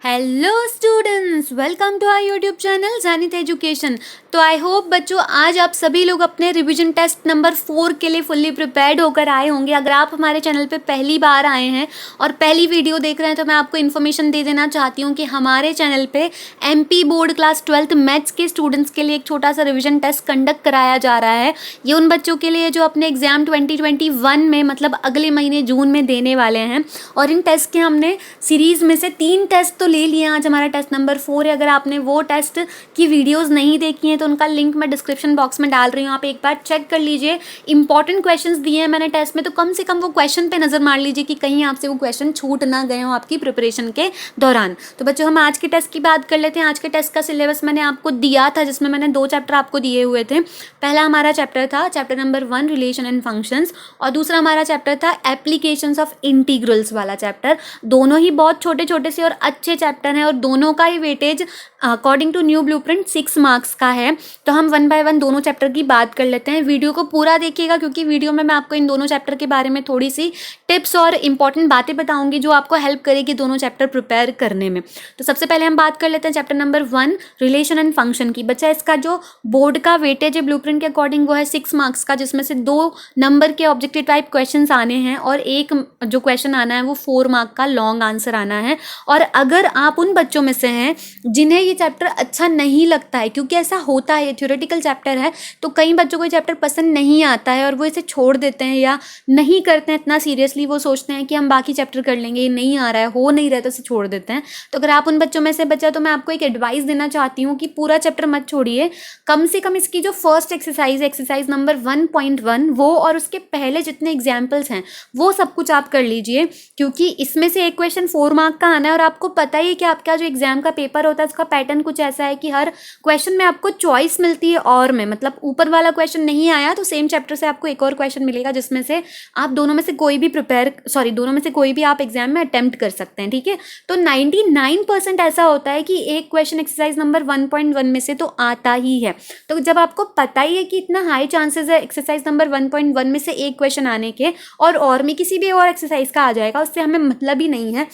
Hello students, welcome to our YouTube channel Zenith education. तो I hope बच्चों आज आप सभी लोग अपने रिवीजन टेस्ट नंबर 4 के लिए फुल्ली प्रिपेयर्ड होकर आए होंगे। अगर आप हमारे चैनल पे पहली बार आए हैं और पहली वीडियो देख रहे हैं तो मैं आपको इन्फॉर्मेशन दे देना चाहती हूँ कि हमारे चैनल पे MP board class 12th maths के स्टूडेंट्स के लिए एक छोटा सा रिविजन टेस्ट कंडक्ट कराया जा रहा है। ये उन बच्चों के लिए जो अपने एग्जाम 2021 में मतलब अगले महीने जून में देने वाले हैं। और इन टेस्ट के हमने सीरीज़ में से 3 टेस्ट तो ले लिए। आज हमारा टेस्ट नंबर 4 है। अगर आपने वो टेस्ट की वीडियोस नहीं देखी हैं तो उनका लिंक मैं डिस्क्रिप्शन बॉक्स में डाल रही हूँ, आप एक बार चेक कर लीजिए। इंपॉर्टेंट क्वेश्चंस दिए हैं मैंने टेस्ट में, तो कम से कम वो क्वेश्चन पे नज़र मार लीजिए कि कहीं आपसे वो क्वेश्चन छूट ना गए हो आपकी प्रिपरेशन के दौरान। तो बच्चों हम आज के टेस्ट की बात कर लेते हैं। आज के टेस्ट का सिलेबस मैंने आपको दिया था, जिसमें मैंने 2 चैप्टर आपको दिए हुए थे। पहला हमारा चैप्टर था chapter number 1 relation and functions, और दूसरा हमारा चैप्टर था एप्लीकेशंस ऑफ इंटीग्रल्स वाला चैप्टर। दोनों ही बहुत छोटे छोटे से और अच्छे चैप्टर हैं और दोनों का ही weightage according to new blueprint 6 marks का है। तो हम 1 बाय 1 दोनों चैप्टर की बात कर लेते हैं। वीडियो को पूरा देखिएगा क्योंकि वीडियो में मैं आपको इन दोनों चैप्टर के बारे में थोड़ी सी टिप्स और इंपॉर्टेंट बातें बताऊंगी जो आपको हेल्प करेगी दोनों चैप्टर प्रिपेयर करने में। तो सबसे पहले हम बात कर लेते हैं chapter number 1 relation and function की। बच्चा इसका जो बोर्ड का वेटेज है ब्लूप्रिंट के अकॉर्डिंग वो है 6 मार्क्स का, जिसमें से 2 नंबर के ऑब्जेक्टिव टाइप क्वेश्चन आने हैं और एक जो क्वेश्चन आना है वो 4 मार्क का लॉन्ग आंसर आना है। और अगर आप उन बच्चों में से हैं जिन्हें ये चैप्टर अच्छा नहीं लगता है, क्योंकि ऐसा होता है, ये थ्योरेटिकल चैप्टर है, तो कई बच्चों को ये चैप्टर पसंद नहीं आता है और वो इसे छोड़ देते हैं या नहीं करते हैं इतना सीरियसली। वो सोचते हैं कि हम बाकी चैप्टर कर लेंगे, ये नहीं आ रहा है, हो नहीं रहा है, तो इसे छोड़ देते हैं। तो अगर आप उन बच्चों में से बच्चा, तो मैं आपको एक एडवाइस देना चाहती हूँ कि पूरा चैप्टर मत छोड़िए। कम से कम इसकी जो फर्स्ट एक्सरसाइज एक्सरसाइज नंबर 1.1 वो और उसके पहले जितने एग्जाम्पल्स हैं वो सब कुछ आप कर लीजिए, क्योंकि इसमें से एक क्वेश्चन 4 मार्क का आना है। और आपको पता ही है कि आपका जो एग्जाम का पेपर होता है उसका पैटर्न कुछ ऐसा है कि हर क्वेश्चन में आपको चॉइस मिलती है, और में मतलब ऊपर वाला क्वेश्चन नहीं आया तो सेम चैप्टर से आपको एक और क्वेश्चन मिलेगा, जिसमें से आप दोनों में से कोई भी आप एग्जाम में अटेम्प्ट कर सकते हैं। ठीक है, तो 99% ऐसा होता है कि एक क्वेश्चन एक्सरसाइज नंबर 1.1 में से तो आता ही है। तो जब आपको पता ही है कि इतना हाई चांसेस है एक्सरसाइज नंबर 1.1 में से एक क्वेश्चन आने के और में किसी भी और एक्सरसाइज का आ जाएगा, उससे हमें मतलब ही नहीं है,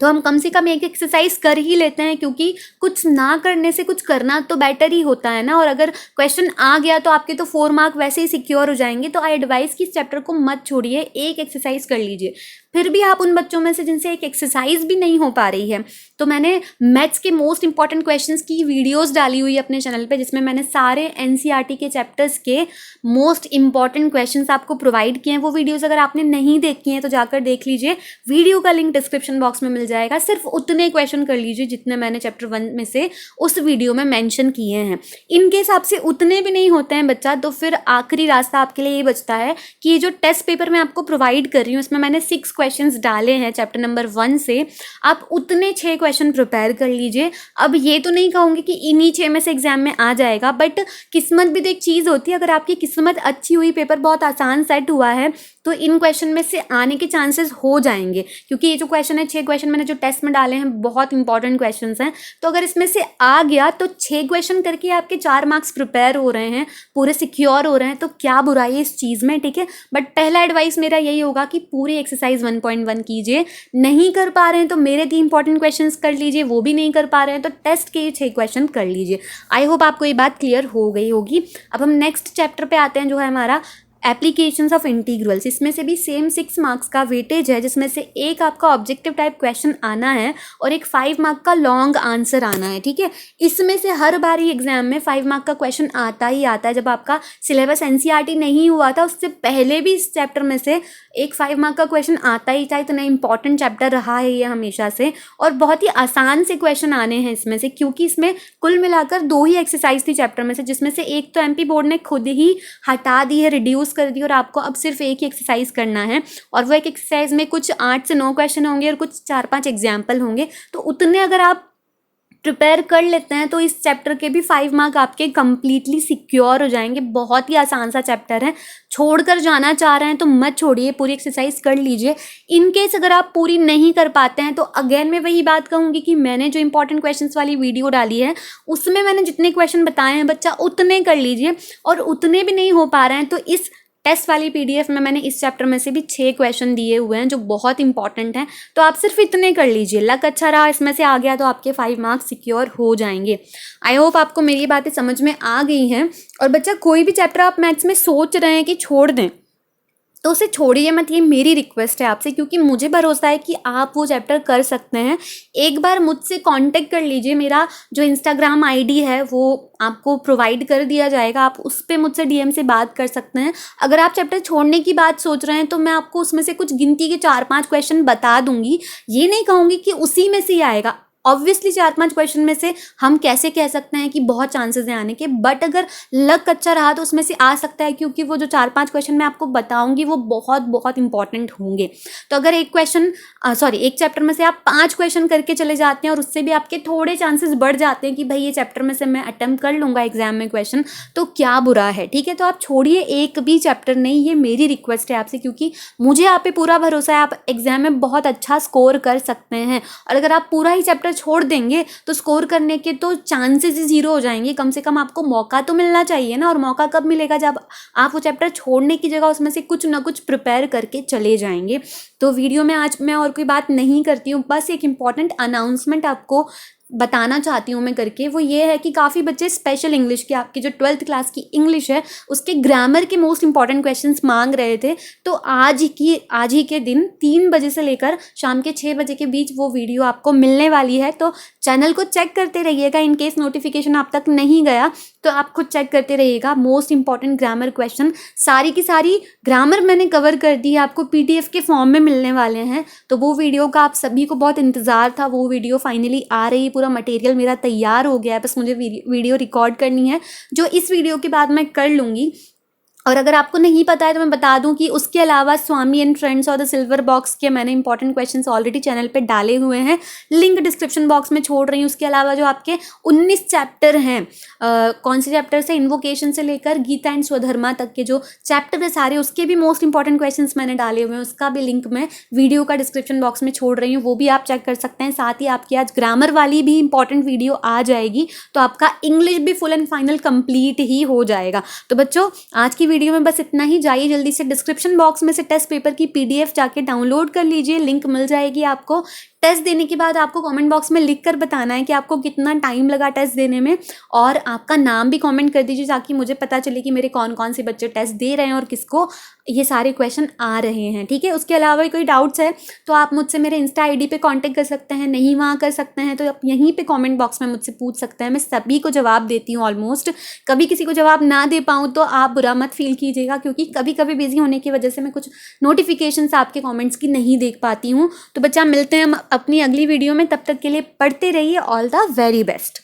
तो हम कम से कम एक एक्सरसाइज कर ही लेते हैं, क्योंकि कुछ ना करने से कुछ करना तो बेटर ही होता है ना। और अगर क्वेश्चन आ गया तो आपके तो 4 मार्क वैसे ही सिक्योर हो जाएंगे। तो आई एडवाइस कि इस चैप्टर को मत छोड़िए, एक एक्सरसाइज कर लीजिए। फिर भी आप उन बच्चों में से जिनसे एक एक्सरसाइज भी नहीं हो पा रही है, तो मैंने मैथ्स के मोस्ट इंपॉर्टेंट क्वेश्चंस की वीडियोस डाली हुई है अपने चैनल पे, जिसमें मैंने सारे एनसीईआरटी के चैप्टर्स के मोस्ट इंपॉर्टेंट क्वेश्चंस आपको प्रोवाइड किए हैं। वो वीडियोस अगर आपने नहीं देखी हैं तो जाकर देख लीजिए, वीडियो का लिंक डिस्क्रिप्शन बॉक्स में मिल जाएगा। सिर्फ उतने क्वेश्चन कर लीजिए जितने मैंने चैप्टर 1 में से उस वीडियो में मैंशन किए हैं। इनकेस आपसे उतने भी नहीं होते हैं बच्चा, तो फिर आखिरी रास्ता आपके लिए ये बचता है कि ये जो टेस्ट पेपर मैं आपको प्रोवाइड कर रही हूँ इसमें मैंने 6 क्वेश्चंस डाले हैं चैप्टर नंबर 1 से, आप उतने 6 क्वेश्चन प्रिपेयर कर लीजिए। अब ये तो नहीं कहूँगी कि इन्हीं 6 में से एग्जाम में आ जाएगा, बट किस्मत भी तो एक चीज़ होती है। अगर आपकी किस्मत अच्छी हुई, पेपर बहुत आसान सेट हुआ है, तो इन क्वेश्चन में से आने के चांसेस हो जाएंगे, क्योंकि ये जो क्वेश्चन है 6 क्वेश्चन मैंने जो टेस्ट में डाले हैं बहुत इंपॉर्टेंट क्वेश्चंस हैं। तो अगर इसमें से आ गया तो 6 क्वेश्चन करके आपके 4 मार्क्स प्रिपेयर हो रहे हैं, पूरे सिक्योर हो रहे हैं, तो क्या बुराई है इस चीज़ में। ठीक है, बट पहला एडवाइस मेरा यही होगा कि पूरी एक्सरसाइज 1.1 कीजिए। नहीं कर पा रहे हैं तो मेरे 3 इंपॉर्टेंट क्वेश्चंस कर लीजिए, वो भी नहीं कर पा रहे हैं तो टेस्ट के 6 क्वेश्चन कर लीजिए। आई होप आपको ये बात क्लियर हो गई होगी। अब हम नेक्स्ट चैप्टर पे आते हैं, जो है हमारा एप्लीकेशंस ऑफ इंटीग्रल्स। इसमें से भी सेम 6 मार्क्स का वेटेज है, जिसमें से एक आपका ऑब्जेक्टिव टाइप क्वेश्चन आना है और एक 5 मार्क का लॉन्ग आंसर आना है। ठीक है, इसमें से हर बार ही एग्जाम में 5 मार्क का क्वेश्चन आता ही आता है। जब आपका सिलेबस एनसीईआरटी नहीं हुआ था उससे पहले भी इस चैप्टर में से एक 5 मार्क का क्वेश्चन आता ही था। इतना इंपॉर्टेंट चैप्टर रहा है ये हमेशा से, और बहुत ही आसान से क्वेश्चन आने हैं इसमें से, क्योंकि इसमें कुल मिलाकर 2 ही एक्सरसाइज थी चैप्टर में से, जिसमें से एक तो एमपी बोर्ड ने खुद ही हटा दी है, रिड्यूस कर दी, और आपको अब सिर्फ एक ही एक्सरसाइज करना है। और वो एक एक्सरसाइज में कुछ 8 से 9 क्वेश्चन होंगे और कुछ 4-5 एग्जाम्पल होंगे। तो उतने अगर आप प्रिपेयर कर लेते हैं तो इस चैप्टर के भी 5 मार्क आपके कंप्लीटली सिक्योर हो जाएंगे। बहुत ही आसान सा चैप्टर है, छोड़कर जाना चाह रहे हैं तो मत छोड़िए, पूरी एक्सरसाइज कर लीजिए। इनकेस अगर आप पूरी नहीं कर पाते हैं तो अगेन मैं वही बात कहूँगी कि मैंने जो इंपॉर्टेंट क्वेश्चंस वाली वीडियो डाली है उसमें मैंने जितने क्वेश्चन बताए हैं बच्चा उतने कर लीजिए, और उतने भी नहीं हो पा रहे हैं तो इस टेस्ट वाली पीडीएफ में मैंने इस चैप्टर में से भी 6 क्वेश्चन दिए हुए हैं जो बहुत इंपॉर्टेंट हैं, तो आप सिर्फ इतने कर लीजिए। लक अच्छा रहा, इसमें से आ गया तो आपके 5 मार्क्स सिक्योर हो जाएंगे। आई होप आपको मेरी बातें समझ में आ गई हैं। और बच्चा कोई भी चैप्टर आप मैथ्स में सोच रहे हैं कि छोड़ दें, तो उसे छोड़िए मत, ये मेरी रिक्वेस्ट है आपसे, क्योंकि मुझे भरोसा है कि आप वो चैप्टर कर सकते हैं। एक बार मुझसे कांटेक्ट कर लीजिए, मेरा जो इंस्टाग्राम आईडी है वो आपको प्रोवाइड कर दिया जाएगा, आप उस पर मुझसे डीएम से बात कर सकते हैं। अगर आप चैप्टर छोड़ने की बात सोच रहे हैं तो मैं आपको उसमें से कुछ गिनती के 4-5 क्वेश्चन बता दूंगी, ये नहीं कहूँगी कि उसी में से ही आएगा। ऑब्वियसली 4-5 क्वेश्चन में से हम कैसे कह सकते हैं कि बहुत चांसेस हैं आने के, बट अगर लक अच्छा रहा तो उसमें से आ सकता है, क्योंकि वो जो 4-5 क्वेश्चन मैं आपको बताऊंगी वो बहुत बहुत इंपॉर्टेंट होंगे। तो अगर एक चैप्टर में से आप 5 क्वेश्चन करके चले जाते हैं और उससे भी आपके थोड़े चांसेस बढ़ जाते हैं कि भाई ये चैप्टर में से मैं अटेम्प्ट कर लूँगा एग्जाम में क्वेश्चन, तो क्या बुरा है। ठीक है, तो आप छोड़िए एक भी चैप्टर नहीं, ये मेरी रिक्वेस्ट है आपसे, क्योंकि मुझे आप पे पूरा भरोसा है, आप एग्जाम में बहुत अच्छा स्कोर कर सकते हैं। और अगर आप पूरा ही चैप्टर छोड़ देंगे तो स्कोर करने के तो चांसेस ही 0 हो जाएंगे। कम से कम आपको मौका तो मिलना चाहिए ना, और मौका कब मिलेगा, जब आप वो चैप्टर छोड़ने की जगह उसमें से कुछ ना कुछ प्रिपेयर करके चले जाएंगे। तो वीडियो में आज मैं और कोई बात नहीं करती हूँ, बस एक इम्पॉर्टेंट अनाउंसमेंट आपको बताना चाहती हूँ मैं करके, वो ये है कि काफ़ी बच्चे स्पेशल इंग्लिश की, आपकी जो 12th क्लास की इंग्लिश है उसके ग्रामर के मोस्ट इंपॉर्टेंट क्वेश्चंस मांग रहे थे। तो आज ही के दिन 3 बजे से लेकर शाम के 6 बजे के बीच वो वीडियो आपको मिलने वाली है। तो चैनल को चेक करते रहिएगा, इन केस नोटिफिकेशन आप तक नहीं गया तो आप खुद चेक करते रहिएगा। मोस्ट इंपॉर्टेंट ग्रामर क्वेश्चन, सारी की सारी ग्रामर मैंने कवर कर दी है, आपको पीडीएफ के फॉर्म में मिलने वाले हैं। तो वो वीडियो का आप सभी को बहुत इंतज़ार था, वो वीडियो फाइनली आ रही, पूरा मटेरियल मेरा तैयार हो गया है, बस मुझे वीडियो रिकॉर्ड करनी है, जो इस वीडियो के बाद मैं कर लूँगी। और अगर आपको नहीं पता है तो मैं बता दूं कि उसके अलावा स्वामी एंड फ्रेंड्स और द सिल्वर बॉक्स के मैंने इंपॉर्टेंट क्वेश्चंस ऑलरेडी चैनल पे डाले हुए हैं, लिंक डिस्क्रिप्शन बॉक्स में छोड़ रही हूँ। उसके अलावा जो आपके 19 चैप्टर हैं, कौन से चैप्टर से, इन्वोकेशन से लेकर गीता एंड स्वधर्मा तक के जो चैप्टर है सारे, उसके भी मोस्ट इंपॉर्टेंट क्वेश्चंस मैंने डाले हुए हैं, उसका भी लिंक मैं वीडियो का डिस्क्रिप्शन बॉक्स में छोड़ रही हूँ, वो भी आप चेक कर सकते हैं। साथ ही आपकी आज ग्रामर वाली भी इंपॉर्टेंट वीडियो आ जाएगी, तो आपका इंग्लिश भी फुल एंड फाइनल कंप्लीट ही हो जाएगा। तो बच्चों आज की वीडियो में बस इतना ही। जाइए जल्दी से डिस्क्रिप्शन बॉक्स में से टेस्ट पेपर की पीडीएफ जाके डाउनलोड कर लीजिए, लिंक मिल जाएगी आपको। टेस्ट देने के बाद आपको कमेंट बॉक्स में लिख कर बताना है कि आपको कितना टाइम लगा टेस्ट देने में, और आपका नाम भी कमेंट कर दीजिए ताकि मुझे पता चले कि मेरे कौन कौन से बच्चे टेस्ट दे रहे हैं और किसको ये सारे क्वेश्चन आ रहे हैं। ठीक है, उसके अलावा कोई डाउट्स है तो आप मुझसे मेरे इंस्टा आईडी पे कांटेक्ट कर सकते हैं, नहीं वहाँ कर सकते हैं तो आप यहीं पे कमेंट बॉक्स में मुझसे पूछ सकते हैं, मैं सभी को जवाब देती हूँ ऑलमोस्ट। कभी किसी को जवाब ना दे पाऊँ तो आप बुरा मत फील कीजिएगा, क्योंकि कभी कभी बिजी होने की वजह से मैं कुछ नोटिफिकेशंस आपके कमेंट्स की नहीं देख पाती हूँ। तो बच्चा मिलते हैं हम अपनी अगली वीडियो में, तब तक के लिए पढ़ते रहिए। All the very best.